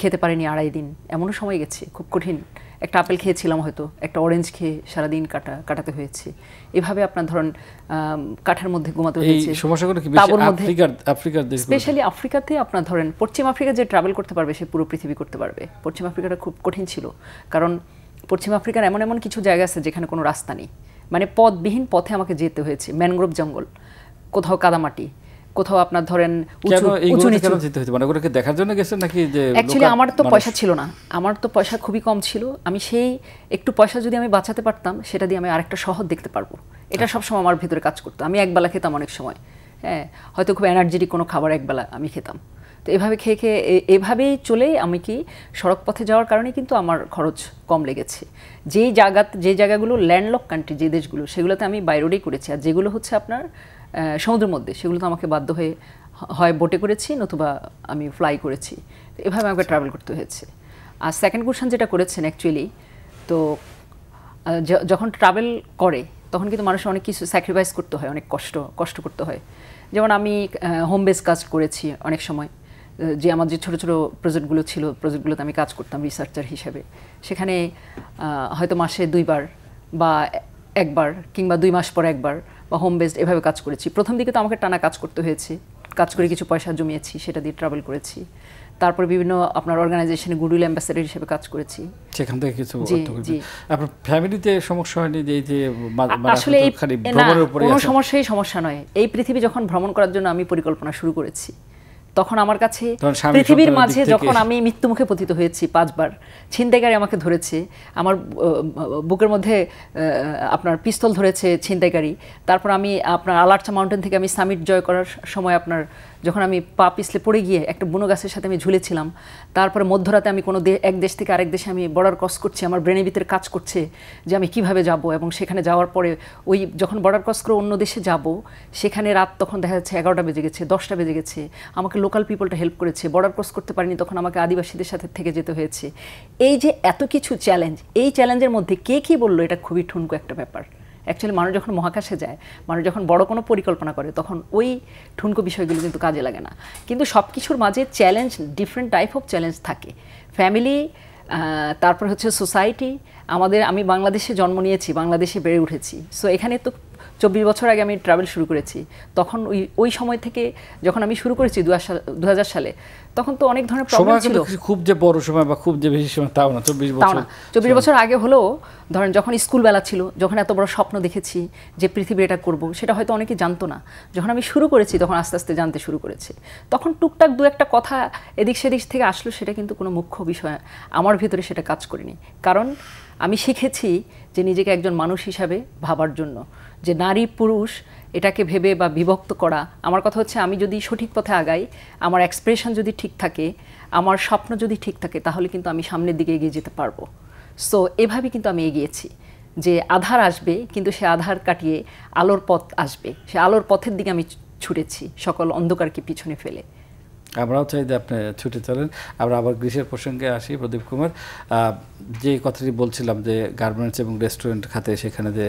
খেতে পারিনি 2.5 দিন, এমনও সময় গেছে খুব কঠিন। একটা আপেল খেয়েছিলাম, হয়তো একটা অরেঞ্জ খেয়ে সারাদিন কাটাতে হয়েছে। এভাবে আপনার ধরুন কাঠের মধ্যে ঘুমাতে হয়েছে। স্পেশালি আফ্রিকাতে আপনার ধরেন পশ্চিম আফ্রিকা যে ট্রাভেল করতে পারবে সে পুরো পৃথিবী করতে পারবে। পশ্চিম আফ্রিকাটা খুব কঠিন ছিল, কারণ পশ্চিম আফ্রিকার এমন এমন কিছু জায়গা আছে যেখানে কোনো রাস্তা নেই, মানে পথবিহীন পথে আমাকে যেতে হয়েছে। ম্যানগ্রোভ জঙ্গল, কোথাও কাদামাটি, কোথাও আপনার ধরেন উঁচু নিচু। মানে ওগুলোকে দেখার জন্য গেছেন নাকি? যে অ্যাকচুয়ালি আমার তো পয়সা ছিল না, আমার তো পয়সা খুবই কম ছিল। আমি সেই একটু পয়সা যদি আমি বাঁচাতে পারতাম, সেটা দিয়ে আমি আরেকটা শহর দেখতে পারবো, এটা সবসময় আমার ভিতরে কাজ করতো। আমি একবেলা খেতাম অনেক সময়, হ্যাঁ, হয়তো খুব এনার্জেটিক কোনো খাবার একবেলা আমি খেতাম। তো এভাবে খেয়ে এভাবেই চলেই আমি কি সড়ক পথে যাওয়ার কারণে কিন্তু আমার খরচ কম লেগেছে। যে জায়গাগুলো ল্যান্ডলক কান্ট্রি, যে দেশগুলো, সেগুলোতে আমি বাই রোডেই করেছি। আর যেগুলো হচ্ছে আপনার সমুদ্রের মধ্যে, সেগুলো তো আমাকে বাধ্য হয়ে হয় বোটে করেছি, নতুবা আমি ফ্লাই করেছি। এভাবে আমাকে ট্রাভেল করতে হয়েছে। আর সেকেন্ড কোয়েশ্চেন যেটা করেছেন অ্যাকচুয়ালি, তো যখন ট্রাভেল করে তখন কিন্তু মানুষের অনেক কিছু স্যাক্রিফাইস করতে হয়, অনেক কষ্ট করতে হয়। যেমন আমি হোম বেস কাজ করেছি অনেক সময়, যে আমার যে ছোটো ছোটো প্রজেক্টগুলো ছিল, প্রজেক্টগুলোতে আমি কাজ করতাম রিসার্চার হিসেবে। সেখানে হয়তো মাসে 2 বার বা 1 বার কিংবা 2 মাস পর 1 বার বা হোম বেসড এভাবে কাজ করেছি। প্রথম দিকে তো আমাকে টানা কাজ করতে হয়েছে, কাজ করে কিছু পয়সা জমিয়েছি, সেটা দিয়ে ট্রাভেল করেছি। তারপর বিভিন্ন আপনার অর্গানাইজেশনে গুডউইল অ্যাম্বাসেডর হিসেবে কাজ করেছি। সেখান থেকে কিছু জি, অর্থ জি। আপনার ফ্যামিলিতে সমস্যা হয়নি যে এই যে আসলে এই খালি না, ভ্রমণের উপরে কোনো সমস্যা নয়। এই পৃথিবী যখন ভ্রমণ করার জন্য আমি পরিকল্পনা শুরু করেছি, তখন আমার কাছে তখন স্বামী পৃথিবীর সন্তানের মাঝে দিক থেকে- যখন আমি মৃত্যুমুখে পতিত হয়েছি 5 বার, ছিনতাইকারী আমাকে ধরেছে, আমার বুকের মধ্যে আপনার পিস্তল ধরেছে ছিনতাইকারী, তারপর আমি আপনার আলারচা মাউন্টেন থেকে আমি সামিট জয় করার সময় আপনার যখন আমি পা পিছলে পড়ে গিয়ে একটা বুনো গাছের সাথে আমি ঝুলেছিলাম, তারপরে মধ্যরাতে আমি কোনো এক দেশ থেকে আরেক দেশে আমি বর্ডার ক্রস করছি, আমার ব্রেনের ভিতরে কাজ করছে যে আমি কিভাবে যাব, এবং সেখানে যাওয়ার পরে ওই যখন বর্ডার ক্রস করে অন্য দেশে যাব, সেখানে রাত তখন দেখা যাচ্ছে 11টা বেজে গেছে, 10টা বেজে গেছে, আমাকে লোকাল পিপলটা হেল্প করেছে, বর্ডার ক্রস করতে পারিনি, তখন আমাকে আদিবাসীদের সাথে থেকে যেতে হয়েছে। এই যে এত কিছু চ্যালেঞ্জ, এই চ্যালেঞ্জের মধ্যে কে কী বললো এটা খুবই ঠুনকো একটা ব্যাপার। অ্যাকচুয়ালি মানুষ যখন মহাকাশে যায়, মানুষ যখন বড় কোনো পরিকল্পনা করে, তখন ওই ঠুনকো বিষয়গুলো কিন্তু কাজে লাগে না। কিন্তু সব কিছুর মাঝে challenge, different type of challenge থাকে। ফ্যামিলি, তারপর হচ্ছে সোসাইটি। আমি বাংলাদেশে জন্ম নিয়েছি, বাংলাদেশে বেড়ে উঠেছি, সো এখানে তো 24 বছর আগে আমি ট্রাভেল শুরু করেছি। তখন ওই সময় থেকে যখন আমি শুরু করেছি 2000 সালে, তখন তো অনেক ধরনের প্রবলেম সময় ছিল। কিন্তু খুব যে বড় সময় বা খুব যে বেশি সময় তাও না, 24 তাও বছর। না, 24 বছর আগে হলেও ধরেন যখন স্কুলবেলা ছিল, যখন এত বড় স্বপ্ন দেখেছি যে পৃথিবী এটা করব, সেটা হয়তো অনেকে জানতো না। যখন আমি শুরু করেছি তখন আস্তে আস্তে জানতে শুরু করেছে। তখন টুকটাক দু একটা কথা এদিক সেদিক থেকে আসলো, সেটা কিন্তু কোনো মুখ্য বিষয় আমার ভিতরে সেটা কাজ করেনি। কারণ আমি শিখেছি যে নিজেকে একজন মানুষ হিসাবে ভাবার জন্য, যে নারী পুরুষ এটাকে ভেবে বা বিভক্ত করা। আমার কথা হচ্ছে, আমি যদি সঠিক পথে আগাই, আমার এক্সপ্রেশন যদি ঠিক থাকে, আমার স্বপ্ন যদি ঠিক থাকে, তাহলে কিন্তু আমি সামনের দিকে এগিয়ে যেতে পারবো। সো এভাবে কিন্তু আমি এগিয়েছি যে আধার আসবে, কিন্তু সে আধার কাটিয়ে আলোর পথ আসবে, সে আলোর পথের দিকে আমি ছুটেছি সকল অন্ধকারকে পিছনে ফেলে। আমরাও চাই যে আপনি ছুটে চলেন। আমরা আবার গ্রীষ্মের প্রসঙ্গে আসি। প্রদীপ কুমার, যে কথাটি বলছিলাম যে গার্মেন্টস এবং রেস্টুরেন্ট খাতে, সেখানে যে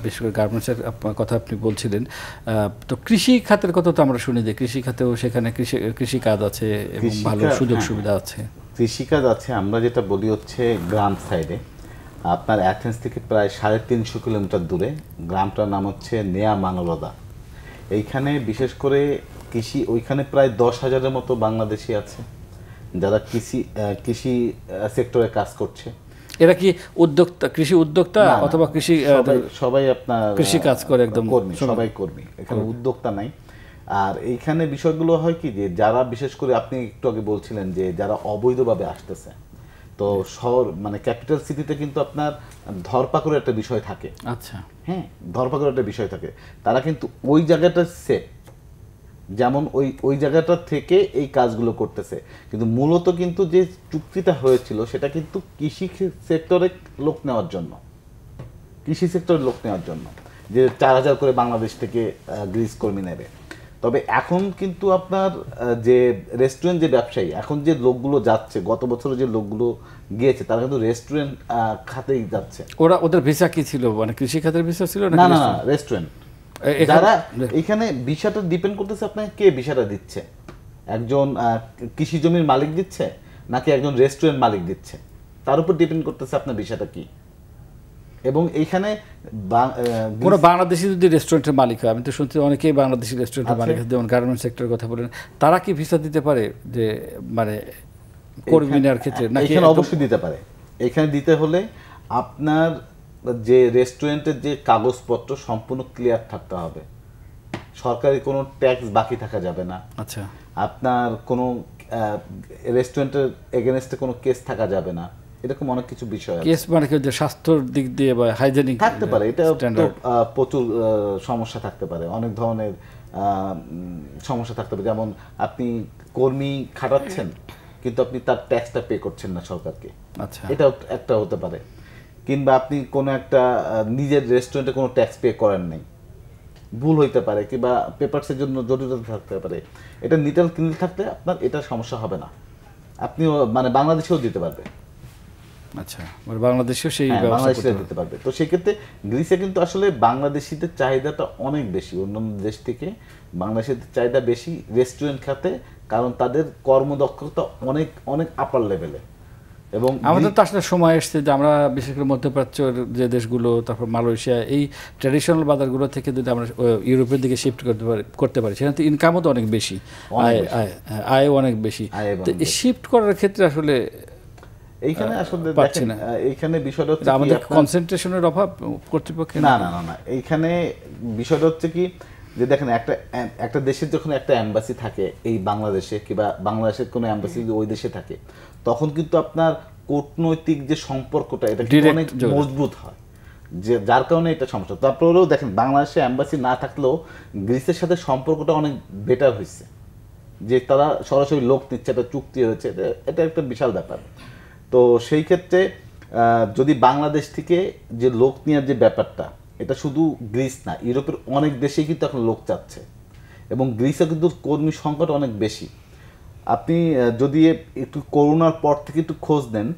বিশেষ করে গার্মেন্টসের কথা আপনি বলছিলেন, তো কৃষি খাতের কথা তো আমরা শুনি যে কৃষি খাতেও সেখানে কৃষি কাজ আছে এবং ভালো সুযোগ সুবিধা আছে। কৃষিকাজ আছে। আমরা যেটা বলি হচ্ছে গ্রাম সাইডে, আপনার অ্যাথেন্স থেকে প্রায় 350 কিলোমিটার দূরে গ্রামটার নাম হচ্ছে নেয়া মানলদা। এইখানে বিশেষ করে কৃষি, ওইখানে প্রায় 10,000-এর মতো বাংলাদেশি আছে যারা কৃষি সেক্টরে কাজ করছে। এরা কি উদ্যোক্তা, কৃষি উদ্যোক্তা অথবা কৃষি? সবাই আপনার কৃষি কাজ করে, একদম কর্মী, সবাই কর্মী, এখানে উদ্যোক্তা নাই। আর এইখানে বিষয়গুলো হয় কি, যে যারা বিশেষ করে আপনি একটু আগে বলছিলেন যে যারা অবৈধভাবে আসতেছে, তো শহর মানে ক্যাপিটাল সিটিতে কিন্তু আপনার ধরপাকড়ের একটা বিষয় থাকে। আচ্ছা, হ্যাঁ, ধরপাকড়ের একটা বিষয় থাকে। তারা কিন্তু ওই জায়গাটা যেমন ওই জায়গাটা থেকে এই কাজগুলো করতেছে, কিন্তু মূলত কিন্তু যে চুক্তিটা হয়েছিল সেটা কিন্তু কৃষি সেক্টরে লোক নেওয়ার জন্য, যে 4,000 করে বাংলাদেশ থেকে গ্রিস কর্মী নেবে। তবে এখন কিন্তু আপনার যে রেস্টুরেন্ট যে ব্যবসায়ী, এখন যে লোকগুলো যাচ্ছে, গত বছরে যে লোকগুলো গিয়েছে, তারা কিন্তু রেস্টুরেন্ট খাতেই যাচ্ছে। ওদের ভিসা কি ছিল, মানে কৃষি খাতের ভিসা ছিল না, রেস্টুরেন্ট। যারা এখানে ভিসাটা ডিপেন্ড করতেছে আপনাকে কে ভিসাটা দিচ্ছে, একজন কৃষি জমির মালিক দিচ্ছে নাকি একজন রেস্টুরেন্ট মালিক দিচ্ছে, তার উপর ডিপেন্ড করতেছে আপনার ভিসাটা কি। এবং এইখানে কোনো বাংলাদেশি যদি রেস্টুরেন্টের মালিক হয়, আমি তো শুনছি অনেকেই বাংলাদেশি রেস্টুরেন্টের মালিক, যেমন গার্মেন্টস সেক্টরের কথা বলেন, তারা কি ভিসা দিতে পারে যে মানে কর্মী নেওয়ার ক্ষেত্রে? এখানে অবশ্যই দিতে পারে। এখানে দিতে হলে আপনার যে রেস্টুরেন্টের যে কাগজপত্র সম্পূর্ণ ক্লিয়ার থাকতে হবে, সরকারি কোনো ট্যাক্স বাকি থাকা যাবে না। আচ্ছা, আপনার কোনো রেস্টুরেন্টের এগেনস্টে কোনো কেস থাকা যাবে না, এরকম অনেক কিছু বিষয় আছে। কেস মানে কি, যে স্বাস্থ্যর দিক দিয়ে বা হাইজেনিক থাকতে পারে, এটা তো প্রচুর সমস্যা থাকতে পারে, অনেক ধরনের সমস্যা থাকতে পারে। যেমন আপনি কর্মী খাটাচ্ছেন কিন্তু আপনি তার ট্যাক্সটা পে করছেন না সরকারকে, আচ্ছা, এটা একটা হতে পারে। কিংবা আপনি কোনো একটা নিজের রেস্টুরেন্টে কোনো ট্যাক্স পে করেন নাই, ভুল হইতে পারে, কিংবা পেপারসের জন্য জটিলতা থাকতে পারে। এটা নিট অ্যান্ড ক্লিন থাকলে আপনার এটা সমস্যা হবে না, আপনিও মানে বাংলাদেশেও দিতে পারবে। আচ্ছা, মানে বাংলাদেশেও সেই বাংলাদেশে দিতে পারবে। তো সেক্ষেত্রে গ্রিসে কিন্তু আসলে বাংলাদেশিদের চাহিদাটা অনেক বেশি, অন্যান্য দেশ থেকে বাংলাদেশের চাহিদা বেশি রেস্টুরেন্ট খাতে, কারণ তাদের কর্মদক্ষতা অনেক অনেক আপার লেভেলে। এবং আমাদের তো আসলে সময় এসছে যে আমরা বিশেষ করে মধ্যপ্রাচ্যের যে দেশগুলো, তারপর মালয়েশিয়া, এই ট্র্যাডিশনাল বাজারগুলো থেকে যদি আমরা ইউরোপের দিকে শিফট করতে পারি, সেখানে তো ইনকামও তো অনেক বেশি, আয়ও অনেক বেশি। তো শিফট করার ক্ষেত্রে আসলে এইখানে আসলে পাচ্ছি দেখেন, না। এইখানে বিষয়টা হচ্ছে আমাদের কনসেন্ট্রেশনের অভাব কর্তৃপক্ষের। না না না না, এইখানে বিষয়টা হচ্ছে কি যে দেখেন, একটা দেশের যখন একটা এম্বাসি থাকে এই বাংলাদেশে, কিংবা বাংলাদেশের কোনো এম্বাসি যদি ওই দেশে থাকে, তখন কিন্তু আপনার কূটনৈতিক যে সম্পর্কটা এটা কিন্তু অনেক মজবুত হয়, যে যার কারণে এটা সমস্যা। তারপরেও দেখেন, বাংলাদেশে এম্বাসি না থাকলেও গ্রিসের সাথে সম্পর্কটা অনেক বেটার হয়েছে, যে তারা সরাসরি লোক নিচ্ছে, একটা চুক্তি হয়েছে, এটা একটা বিশাল ব্যাপার। তো সেই ক্ষেত্রে যদি বাংলাদেশ থেকে যে লোক নেওয়ার যে ব্যাপারটা, এটা শুধু গ্রিস না, ইউরোপের অনেক দেশেই কিন্তু এখন লোক চাচ্ছে, এবং গ্রিসে কিন্তু কর্মী সংকট অনেক বেশি। আপনি যদি একটু করোনার পর থেকে একটু খোঁজ নেন,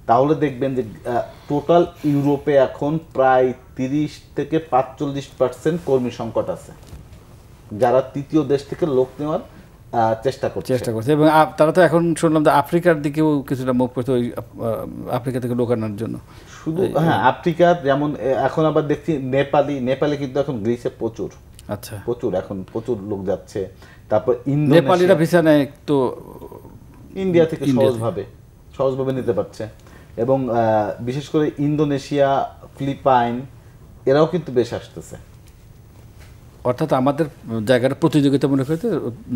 তাহলে দেখবেন যে টোটাল ইউরোপে এখন প্রায় 30 থেকে 45% কর্মী সংকট আছে, যারা তৃতীয় দেশ থেকে লোক নেওয়ার চেষ্টা করছে। এবং তারা তো এখন শুনলাম যে আফ্রিকার দিকেও কিছুটা মুখ করছে, ওই আফ্রিকা থেকে লোক আনার জন্য। শুধু হ্যাঁ, আফ্রিকা, যেমন এখন আবার দেখছি নেপালি কিন্তু এখন গ্রিসে প্রচুর, আচ্ছা প্রচুর, এখন প্রচুর লোক যাচ্ছে। তারপর নেপালিরা ভিসা নেয় তো ইন্ডিয়া থেকে সহজভাবে নিতে পারছে, এবং বিশেষ করে ইন্দোনেশিয়া, ফিলিপাইন, এরাও কিন্তু বেশ আসতেছে। অর্থাৎ আমাদের জায়গাটা প্রতিযোগিতা মনে করতে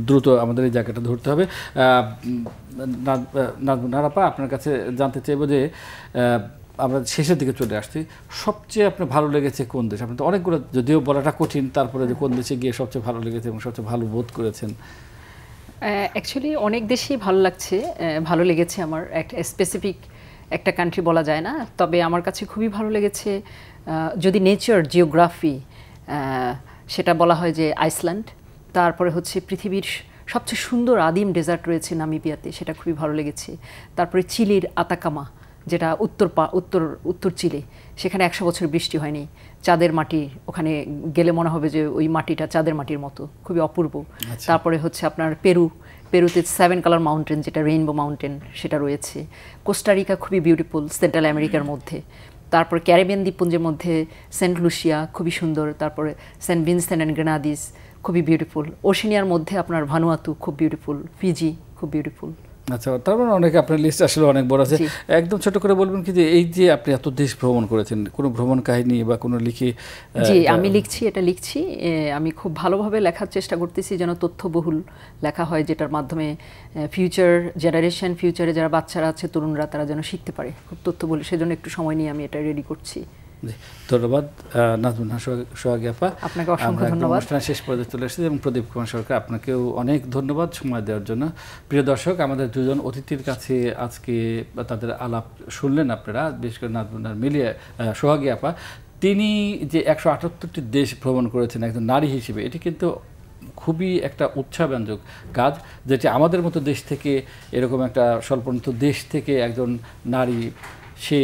দ্রুত আমাদের এই জায়গাটা ধরতে হবে। নারাপা, আপনার কাছে জানতে চাইব যে আমরা শেষের দিকে চলে আসছি, সবচেয়ে আপনার ভালো লেগেছে কোন দেশ? আপনি তো অনেকগুলো, যদিও বলাটা কঠিন, তারপরে যে কোন দেশে গিয়ে সবচেয়ে ভালো লেগেছে এবং সবচেয়ে ভালো বোধ করেছেন? অ্যাকচুয়ালি অনেক দেশেই ভালো লাগছে, ভালো লেগেছে। আমার একটা স্পেসিফিক একটা কান্ট্রি বলা যায় না, তবে আমার কাছে খুবই ভালো লেগেছে যদি নেচার জিওগ্রাফি সেটা বলা হয় যে আইসল্যান্ড। তারপরে হচ্ছে পৃথিবীর সবচেয়ে সুন্দর আদিম ডেজার্ট রয়েছে নামিবিয়াতে, সেটা খুবই ভালো লেগেছে। তারপরে চিলির আতাকামা, যেটা উত্তর চিলি, সেখানে 100 বছর বৃষ্টি হয়নি, চাঁদের মাটি, ওখানে গেলে মনে হবে যে ওই মাটিটা চাঁদের মাটির মতো, খুবই অপূর্ব। তারপরে হচ্ছে আপনার পেরুতে 7 কালার মাউন্টেন, যেটা রেইনবো মাউন্টেন, সেটা রয়েছে। কোস্টারিকা খুবই বিউটিফুল, সেন্ট্রাল আমেরিকার মধ্যে। তারপরে ক্যারিবিয়ান দ্বীপপুঞ্জের মধ্যে সেন্ট লুসিয়া খুবই সুন্দর। তারপরে সেন্ট ভিনসেন্ট অ্যান্ড গ্রেনাডিস খুবই বিউটিফুল। ওশেনিয়ার মধ্যে আপনার ভানুয়াতু খুব বিউটিফুল, ফিজি খুব বিউটিফুল। আচ্ছা, তার মানে অনেক, আপনার লিস্ট আসলে অনেক বড় আছে। একদম ছোট করে বলবেন কি যে এই যে আপনি এত দেশ ভ্রমণ করেছেন, কোনো ভ্রমণ কাহিনী বা কোনো লিখে? জি, আমি লিখছি। আমি খুব ভালোভাবে লেখার চেষ্টা করতেছি, যেন তথ্যবহুল লেখা হয়, যেটার মাধ্যমে ফিউচারে যারা বাচ্চারা আছে, তরুণরা, তারা যেন শিখতে পারে খুব তথ্যবহুল। সেজন্য একটু সময় নিয়ে আমি এটা রেডি করছি। ধন্যবাদ নাজমুন সোহাগী আপা, আপনাকে অসংখ্য ধন্যবাদ। অনুষ্ঠান শেষ পর্যায়ে চলে এসেছে, এবং প্রদীপ কুমার সরকার, আপনাকেও অনেক ধন্যবাদ সময় দেওয়ার জন্য। প্রিয় দর্শক, আমাদের দুজন অতিথির কাছে আজকে তাদের আলাপ শুনলেন আপনারা, বিশেষ করে নাজমুন আর মিলিয়ে সোহাগী আপা, তিনি যে 178টি দেশ ভ্রমণ করেছেন একজন নারী হিসেবে, এটি কিন্তু খুবই একটা উৎসাহব্যঞ্জক কাজ, যেটি আমাদের মতো দেশ থেকে, এরকম একটা স্বল্পোন্নত দেশ থেকে একজন নারী, সে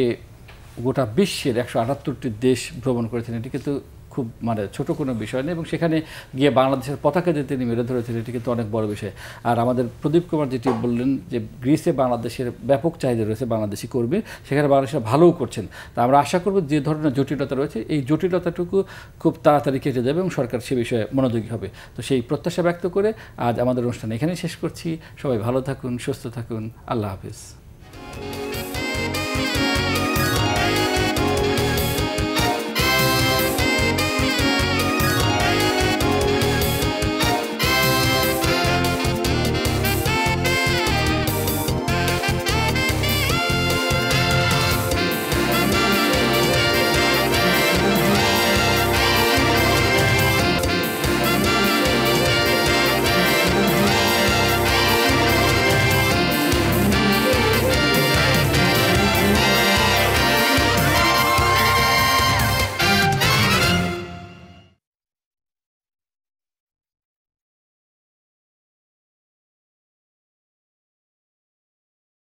গোটা বিশ্বের 178টি দেশ ভ্রমণ করেছেন। এটি কিন্তু খুব ছোট কোনো বিষয় নেই, এবং সেখানে গিয়ে বাংলাদেশের পতাকা যে তিনি মেরে ধরেছেন, এটি কিন্তু অনেক বড় বিষয়। আর আমাদের প্রদীপ কুমার যেটি বললেন যে গ্রিসে বাংলাদেশের ব্যাপক চাহিদা রয়েছে বাংলাদেশি কর্মী, সেখানে বাংলাদেশে ভালোও করছেন। তা আমরা আশা করব যে ধরনের জটিলতা রয়েছে, এই জটিলতাটুকু খুব তাড়াতাড়ি কেটে যাবে এবং সরকার সে বিষয়ে মনোযোগী হবে। তো সেই প্রত্যাশা ব্যক্ত করে আজ আমাদের অনুষ্ঠান এখানেই শেষ করছি। সবাই ভালো থাকুন, সুস্থ থাকুন, আল্লাহ হাফিজ।